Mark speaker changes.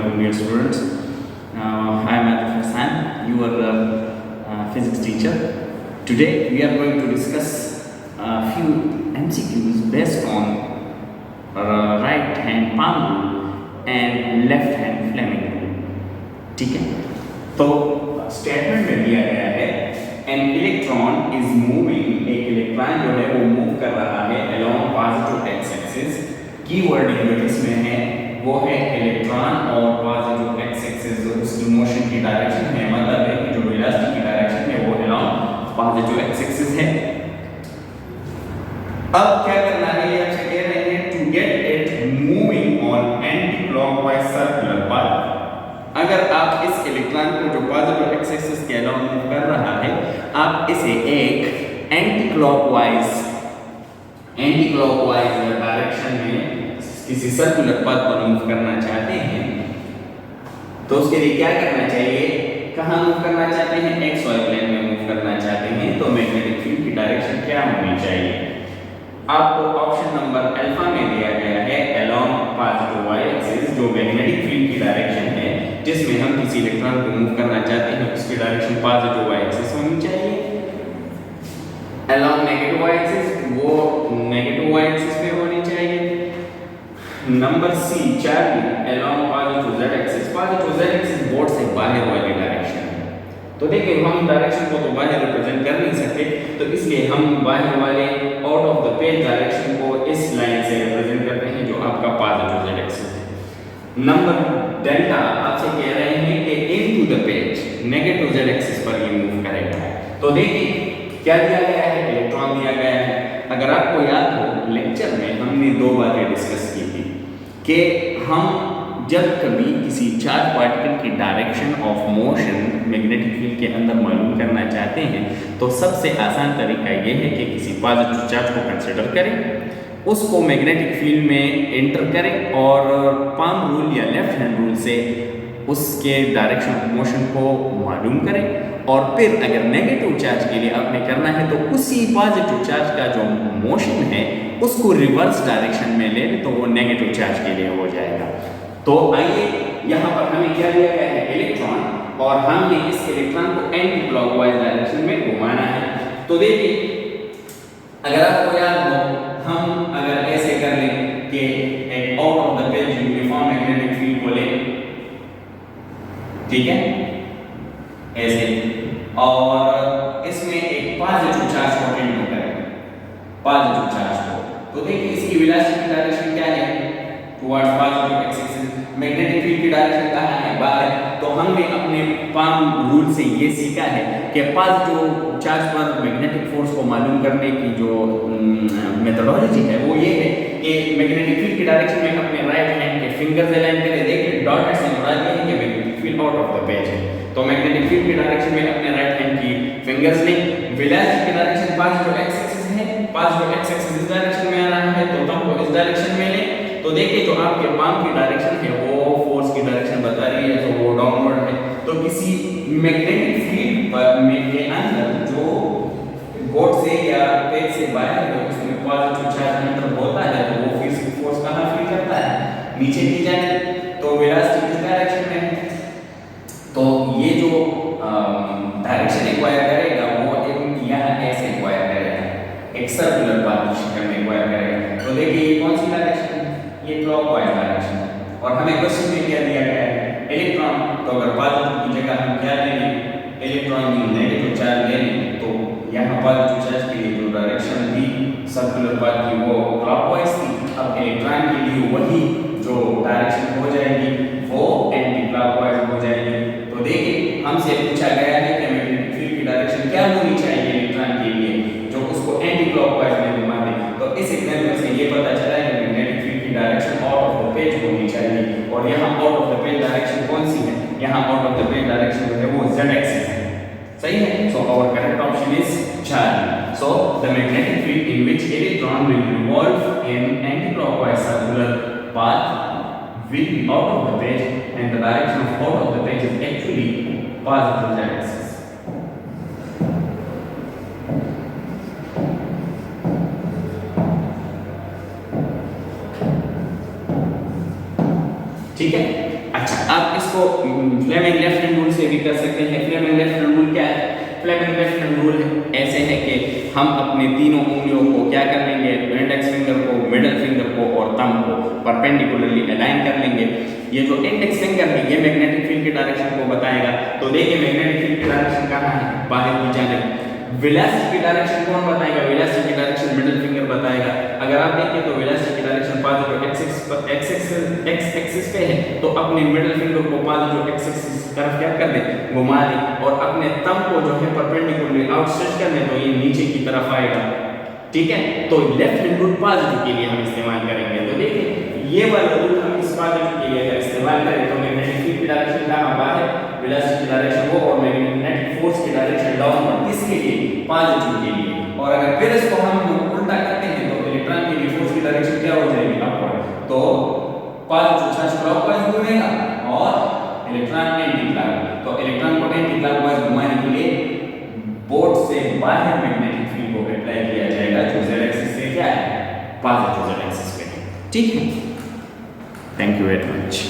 Speaker 1: welcome dear students. I am Atif Hassan, your physics teacher. Today we are going to discuss a few MCQs based on right hand palm rule and left hand Fleming rule. ठीक है, तो statement में दिया गया है an electron is moving, एक electron जो है वो मूव कर रहा है along positive X axis. Keyword जो इसमें है वो है इलेक्ट्रॉन और पॉजिटिव एक्स एक्सिस, उसकी मोशन की डायरेक्शन है, मतलब है कि जो वेलोसिटी की डायरेक्शन है वो अलोंग पॉजिटिव एक्स एक्सिस है. अब क्या करना है, ये आपसे कह रहे हैं to get it moving on anti clockwise circular path. अगर आप इस इलेक्ट्रॉन को जो पॉजिटिव एक्स एक्सिस के अलोंग मूव कर रहा है, आप इसे एक एंटी क्लॉकवाइज डायरेक्शन में किसी सर्कुलर पाथ पर मूव करना चाहते हैं, तो उसके लिए क्या करना चाहिए, कहाँ मूव करना चाहते हैं, एक्स वाई प्लेन में मूव करना चाहते हैं, तो मैग्नेटिक फील्ड की डायरेक्शन क्या होनी चाहिए. आपको ऑप्शन नंबर अल्फा में दिया गया है अलोंग पॉजिटिव वाई एक्सिस, जो मैग्नेटिक फील्ड की डायरेक्शन है जिसमें हम किसी इलेक्ट्रॉन को मूव करना चाहते हैं, उसकी डायरेक्शन पॉजिटिव वाई एक्सिस होनी चाहिए. अलोंग नेगेटिव वाई एक्सिस, वो नेगेटिव वाई एक्सिस पे होनी चाहिए. Number C Charlie along positive Z axis, positive Z axis board से बाहर वाली डायरेक्शन है. तो देखिए हम डायरेक्शन को तो बाहर रिप्रेजेंट कर नहीं सकते, तो इसलिए हम बाहर वाले out of the page direction को इस लाइन से रिप्रेजेंट करते हैं जो आपका पॉजिटिव जेड एक्सिस है. नंबर डेल्टा आपसे कह रहे हैं कि into the page negative Z axis पर ये मूव करेगा. तो देखिए क्या दिया गया है, इलेक्ट्रॉन दिया गया है. अगर आपको याद हो लेक्चर में हमने दो बातें डिस्कस की थी कि हम जब कभी किसी चार्ज पार्टिकल की direction of motion magnetic field के अंदर मालूम करना चाहते हैं, तो सबसे आसान तरीका ये है कि किसी पॉजिटिव चार्ज को कंसिडर करें, उसको मैग्नेटिक फील्ड में एंटर करें और पाम रूल या लेफ्ट हैंड रूल से उसके डायरेक्शन ऑफ मोशन को मालूम करें, और फिर अगर नेगेटिव चार्ज के लिए आपने करना है तो उसी पॉजिटिव चार्ज का जो मोशन है उसको रिवर्स डायरेक्शन में ले, तो वो नेगेटिव चार्ज के लिए हो जाएगा. तो आइए यहाँ पर हमें क्या दिया गया है, इलेक्ट्रॉन, और हमने इस इलेक्ट्रॉन को एंटी क्लॉकवाइज डायरेक्शन में घुमाना है. तो देखिए अगर आपको याद हो, हम अगर ऐसे कर लें कि एक out of the page uniform magnetic field को लें, ठीक है, ऐसे, और इसमें एक पॉजिटिव चार्ज को एंटर करें, पॉजिटिव चार्ज को. तो देखिए इसकी वेलोसिटी की डायरेक्शन क्या है, towards positive X axis. Magnetic field की डायरेक्शन कहाँ है, बाहर. तो हमने अपने पाम रूल से ये सीखा है कि पॉजिटिव चार्ज पर मैग्नेटिक फोर्स को मालूम करने की जो मेथोडोलॉजी है वो ये है कि मैग्नेटिक फील्ड की डायरेक्शन में अपने राइट हैंड के फिंगर्स अलाइन करें. देखिए डॉटेड से बता दिया है कि magnetic field out of the page है, तो मैग्नेटिक फील्ड की डायरेक्शन में अपने राइट हैंड की फिंगर्स लें. वेलोसिटी की डायरेक्शन पॉजिटिव एक्स एक्सिस है, पॉजिटिव एक्स एक्सिस इस डायरेक्शन में आ रहा है, तो थंब को इस डायरेक्शन में लें. तो देखिए जो आपके पाम की डायरेक्शन है वो फोर्स की डायरेक्शन बता रही है, तो वो डाउनवर्ड है. तो किसी मैग्नेटिक फील्ड में के अंदर जो बोर्ड से या पेज से बाहर है उसमें पॉजिटिव चार्ज एंटर होता है, तो वो फिजिकल फोर्स कहाँ फील करता है, नीचे की जाए. तो वेलोसिटी किस डायरेक्शन में है, तो ये जो डायरेक्शन एक्वायर करेगा वो यहाँ ऐसे एक्वायर करेगा, एक सर्कुलर पाथ की शक्ल में एक्वायर करेगा. तो देखिए ये कौन सी डायरेक्शन है, ये क्लॉकवाइज डायरेक्शन है. और हमें क्वेश्चन में क्या दिया गया है, इलेक्ट्रॉन. तो अगर पॉजिटिव की जगह हम क्या ले लें, इलेक्ट्रॉन की नेगेटिव चार्ज ले लें, तो यहाँ पॉजिटिव चार्ज के लिए जो डायरेक्शन थी सर्कुलर पाथ की वो क्लॉकवाइज थी. अब इलेक्ट्रॉन के लिए वही जो डायरेक्शन हो जाएगी वो एंटी क्लॉकवाइज हो जाएगी. तो देखिए हमसे पूछा गया है कि मैग्नेटिक फील्ड की डायरेक्शन क्या होनी चाहिए इलेक्ट्रॉन के लिए जो उसको एंटी क्लॉकवाइज में घुमा दे. तो इस एग्जांपल से ये पता चला है कि मैग्नेटिक फील्ड की direction out of the page होनी चाहिए. और यहाँ out of the page direction कौन सी है, यहाँ out of the page direction जो है वो जेड एक्सिस है. सही है. So our correct option is Charlie. So the magnetic field in which electron will revolve in anti clockwise circular path will be out of the page, and the direction of out of the page is actually positive z axis. ठीक है. अच्छा, आप इसको Fleming left hand rule से भी कर सकते हैं। फ्लेमिंग लेफ्ट हैंड रूल क्या है? फ्लेमिंग लेफ्ट हैंड रूल ऐसे है कि हम अपने तीनों उंगलियों को क्या कर लेंगे, इंडेक्स फिंगर को, मिडिल फिंगर को और थंब को परपेंडिकुलरली अलाइन कर लेंगे। ये जो इंडेक्स फिंगर है ये मैग्नेटिक फील्ड की डायरेक्शन को बताएगा। तो देखिए मैग्नेटिक फील्ड की डायरेक्शन कहाँ है? बाहर की जानिब। वेलोसिटी की डायरेक्शन कौन बताएगा? वेलोसिटी की डायरेक्शन मिडिल फिंगर बताएगा। अगर आप देखें तो वेलोसिटी की डायरेक्शन पॉजिटिव एक्स एक्सिस पे है, तो अपने मिडिल फिंगर को पॉजिटिव एक्स एक्सिस तरफ क्या कर दें, घुमा दें और अपने थंब को जो है परपेंडिकुलरली आउटस्ट्रेच कर दें, तो ये नीचे की तरफ आएगा। ठीक है, तो लेफ्ट हैंड रूल पॉजिटिव के लिए हम इस्तेमाल करेंगे। तो देखिए ये वाला रूल हम इस पॉजिटिव के लिए इस्तेमाल करें तो मैग्नेटिक फील्ड की डायरेक्शन कहां बाहर है, वेलोसिटी की डायरेक्शन वो, और मैग्नेटिक फोर्स की डायरेक्शन डाउनवर्ड, किसके लिए? पॉजिटिव के लिए। और अगर फिर इसको हम उल्टा करते हैं तो इलेक्ट्रॉन के लिए फोर्स की डायरेक्शन क्या हो जाएगी? अपवर्ड। तो पॉजिटिव चार्ज क्लॉकवाइज घूमेगा और इलेक्ट्रॉन एंटी क्लॉकवाइज। तो इलेक्ट्रॉन को एंटी क्लॉकवाइज घुमाने के लिए बोर्ड से बाहर मैग्नेटिक फील्ड को अप्लाई किया जाएगा, जो z एक्सिस से क्या है? पॉजिटिव z एक्सिस पे है। ठीक है, थैंक यू वेरी मच।